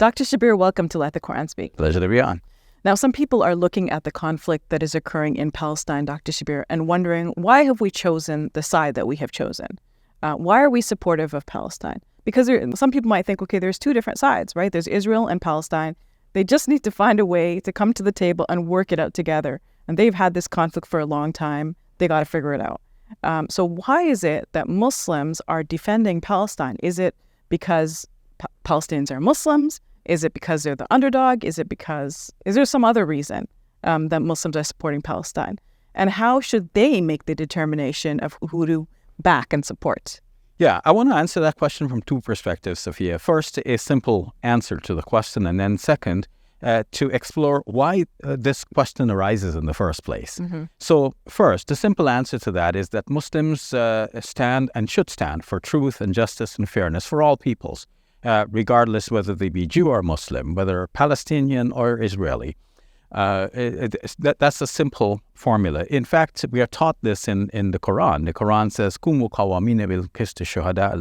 Dr. Shabir, welcome to Let the Quran Speak. Pleasure to be on. Now, some people are looking at the conflict that is occurring in Palestine, Dr. Shabir, and wondering, why have we chosen the side that we have chosen? Why are we supportive of Palestine? Because some people might think, okay, there's two different sides, right? There's Israel and Palestine. They just need to find a way to come to the table and work it out together. And they've had this conflict for a long time. They got to figure it out. So why is it that Muslims are defending Palestine? Is it because Palestinians are Muslims? Is it because they're the underdog? Is there some other reason that Muslims are supporting Palestine? And how should they make the determination of who to back and support? Yeah, I want to answer that question from two perspectives, Sophia. First, a simple answer to the question, and then second, to explore why this question arises in the first place. Mm-hmm. So first, the simple answer to that is that Muslims stand and should stand for truth and justice and fairness for all peoples, regardless whether they be Jew or Muslim, whether Palestinian or Israeli. That's a simple formula. In fact, we are taught this in the Quran. The Quran says, "Kumu qawamina bil qisti shuhada'a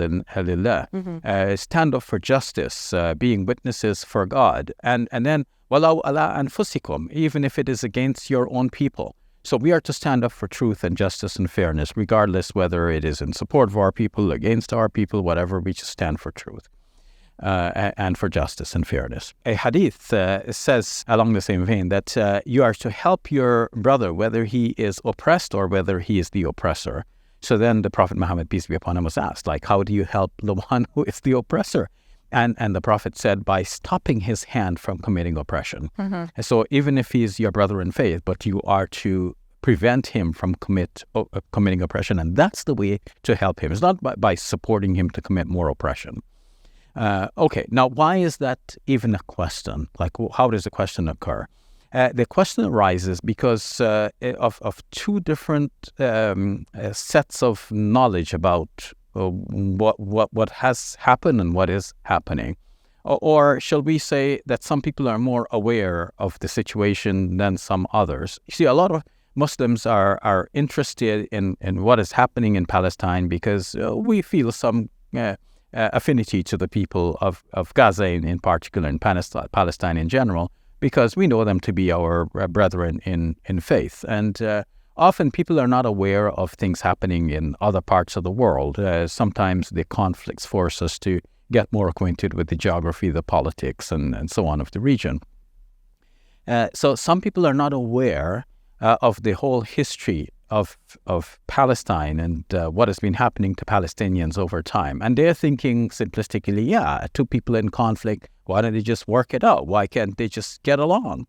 lillah." Stand up for justice, being witnesses for God. And then, walau ala anfusikum, even if it is against your own people. So we are to stand up for truth and justice and fairness, regardless whether it is in support of our people, against our people, whatever, we just stand for truth. And for justice and fairness. A hadith says, along the same vein, that you are to help your brother, whether he is oppressed or whether he is the oppressor. So then the Prophet Muhammad, peace be upon him, was asked, how do you help the one who is the oppressor? And the Prophet said, by stopping his hand from committing oppression. Mm-hmm. So even if he is your brother in faith, but you are to prevent him from committing oppression, and that's the way to help him. It's not by supporting him to commit more oppression. Okay, now why is that even a question? How does the question occur? The question arises because of two different sets of knowledge about what has happened and what is happening. Or shall we say that some people are more aware of the situation than some others? You see, a lot of Muslims are interested in what is happening in Palestine because we feel some affinity to the people of Gaza in particular, and Palestine in general, because we know them to be our brethren in faith. And often people are not aware of things happening in other parts of the world. Sometimes the conflicts force us to get more acquainted with the geography, the politics, and so on of the region. So some people are not aware of the whole history of Palestine and what has been happening to Palestinians over time. And they're thinking simplistically, two people in conflict, why don't they just work it out? Why can't they just get along?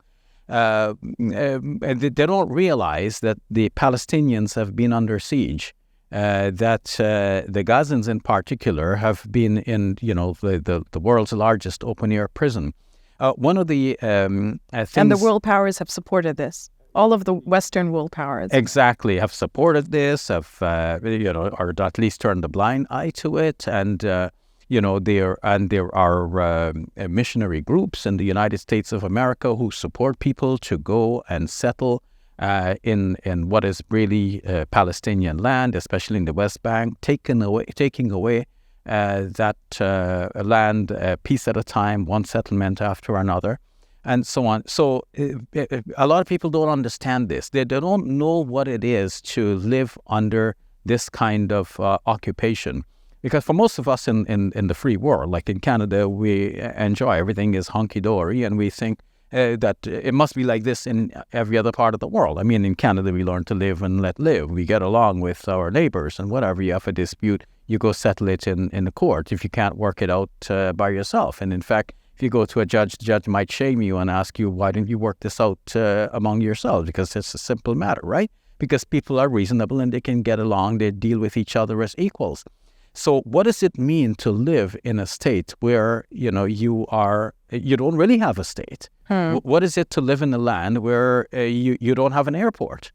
And they don't realize that the Palestinians have been under siege, that the Gazans in particular have been in, the world's largest open-air prison. One of the things... And the world powers have supported this. All of the Western world powers. Exactly. Have supported this, or at least turned a blind eye to it. And, there are missionary groups in the United States of America who support people to go and settle in what is really Palestinian land, especially in the West Bank, taking away that land piece at a time, one settlement after another, and so on. So a lot of people don't understand this. They don't know what it is to live under this kind of occupation. Because for most of us in the free world, like in Canada, we enjoy everything is hunky-dory, and we think that it must be like this in every other part of the world. I mean, in Canada, we learn to live and let live. We get along with our neighbors, and whatever you have a dispute, you go settle it in the court if you can't work it out by yourself. And in fact, if you go to a judge, the judge might shame you and ask you, why didn't you work this out among yourselves? Because it's a simple matter, right? Because people are reasonable and they can get along. They deal with each other as equals. So what does it mean to live in a state where, you don't really have a state? What is it to live in a land where you don't have an airport?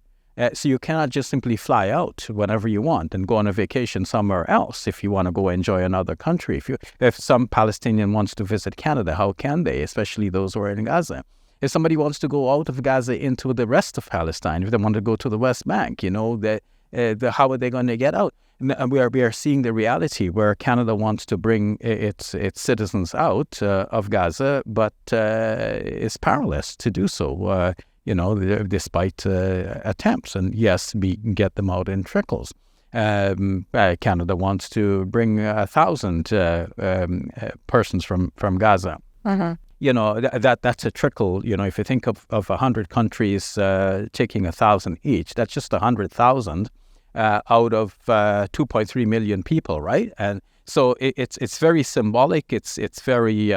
So you cannot just simply fly out whenever you want and go on a vacation somewhere else if you want to go enjoy another country. If some Palestinian wants to visit Canada, how can they, especially those who are in Gaza? If somebody wants to go out of Gaza into the rest of Palestine, if they want to go to the West Bank, how are they going to get out? we are seeing the reality where Canada wants to bring its citizens out of Gaza, but is powerless to do so. Despite attempts, and yes, we can get them out in trickles. Canada wants to bring 1,000 persons from Gaza. That's a trickle. If you think of 100 countries taking 1,000 each, that's just 100,000 out of 2.3 million people, right? And so it's very symbolic. It's very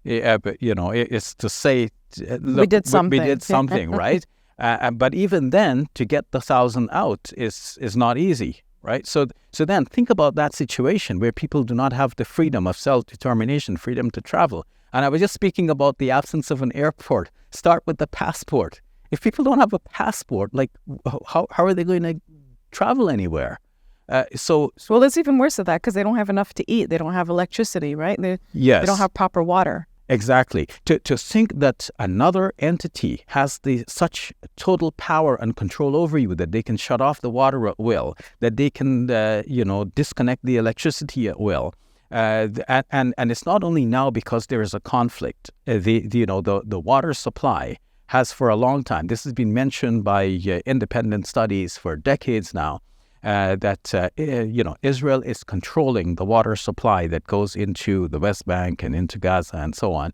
it's to say, look, we did something. We did something, right? But even then, to get the 1,000 out is not easy, right? So then think about that situation where people do not have the freedom of self-determination, freedom to travel. And I was just speaking about the absence of an airport. Start with the passport. If people don't have a passport, like how are they going to travel anywhere? Well, it's even worse than that because they don't have enough to eat. They don't have electricity, right? They don't have proper water. Exactly. To think that another entity has such total power and control over you that they can shut off the water at will, that they can disconnect the electricity at will, and it's not only now because there is a conflict. The water supply has for a long time. This has been mentioned by independent studies for decades now. That Israel is controlling the water supply that goes into the West Bank and into Gaza and so on.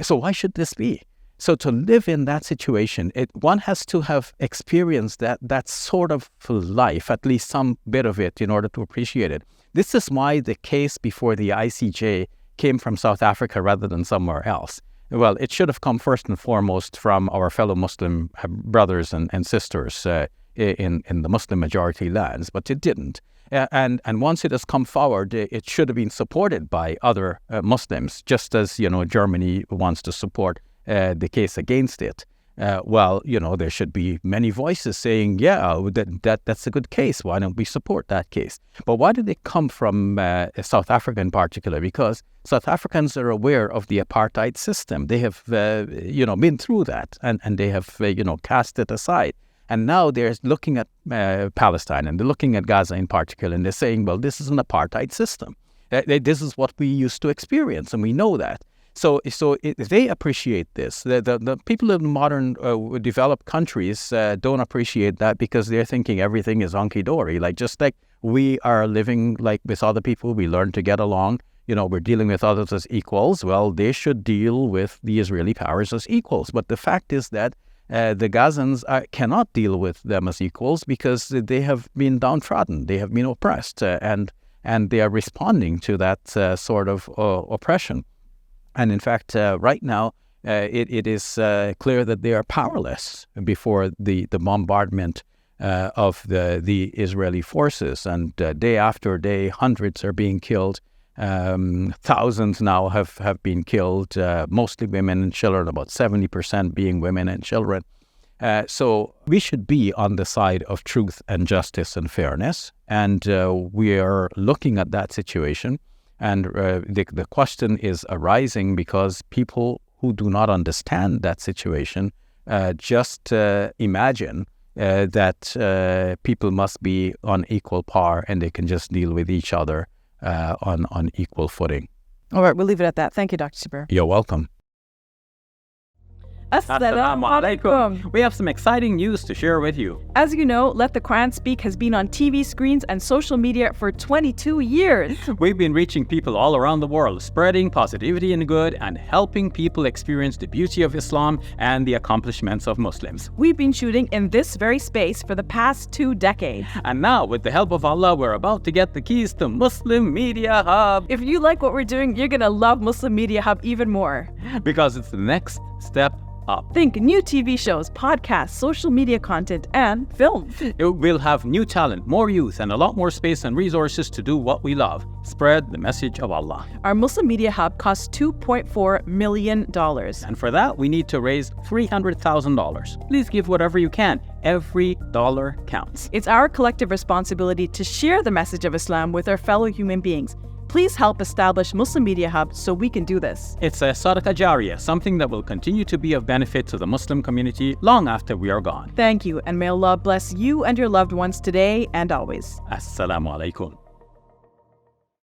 So why should this be? So to live in that situation, one has to have experienced that sort of life, at least some bit of it, in order to appreciate it. This is why the case before the ICJ came from South Africa rather than somewhere else. Well, it should have come first and foremost from our fellow Muslim brothers and sisters in the Muslim majority lands, but it didn't. And once it has come forward, it should have been supported by other Muslims, just as Germany wants to support the case against it. There should be many voices saying, that's a good case. Why don't we support that case? But why did it come from South Africa in particular? Because South Africans are aware of the apartheid system. They have, been through that, and they have, cast it aside. And now they're looking at Palestine, and they're looking at Gaza in particular, and they're saying, well, this is an apartheid system. This is what we used to experience, and we know that. So they appreciate this. The people in modern developed countries don't appreciate that because they're thinking everything is hunky-dory. Just like we are living like with other people, we learn to get along. We're dealing with others as equals. Well, they should deal with the Israeli powers as equals. But the fact is that the Gazans cannot deal with them as equals because they have been downtrodden. They have been oppressed, and they are responding to that sort of oppression. And in fact, right now, it is clear that they are powerless before the bombardment of the Israeli forces. And day after day, hundreds are being killed. Thousands now have been killed, mostly women and children, about 70% being women and children. So we should be on the side of truth and justice and fairness. And we are looking at that situation. And the question is arising because people who do not understand that situation just imagine that people must be on equal par and they can just deal with each other on equal footing. All right, we'll leave it at that. Thank you, Dr. Shabir. You're welcome. Assalamu alaikum. We have some exciting news to share with you. As you know, Let the Quran Speak has been on TV screens and social media for 22 years. We've been reaching people all around the world, spreading positivity and good, and helping people experience the beauty of Islam and the accomplishments of Muslims. We've been shooting in this very space for the past 2 decades. And now, with the help of Allah, we're about to get the keys to Muslim Media Hub. If you like what we're doing, you're gonna love Muslim Media Hub even more. Because it's the next step up. Think new TV shows, podcasts, social media content, and film. We'll have new talent, more youth, and a lot more space and resources to do what we love. Spread the message of Allah. Our Muslim Media Hub costs $2.4 million. And for that, we need to raise $300,000. Please give whatever you can. Every dollar counts. It's our collective responsibility to share the message of Islam with our fellow human beings. Please help establish Muslim Media Hub so we can do this. It's a sadaqah jariyah, something that will continue to be of benefit to the Muslim community long after we are gone. Thank you, and may Allah bless you and your loved ones today and always. Assalamu alaikum.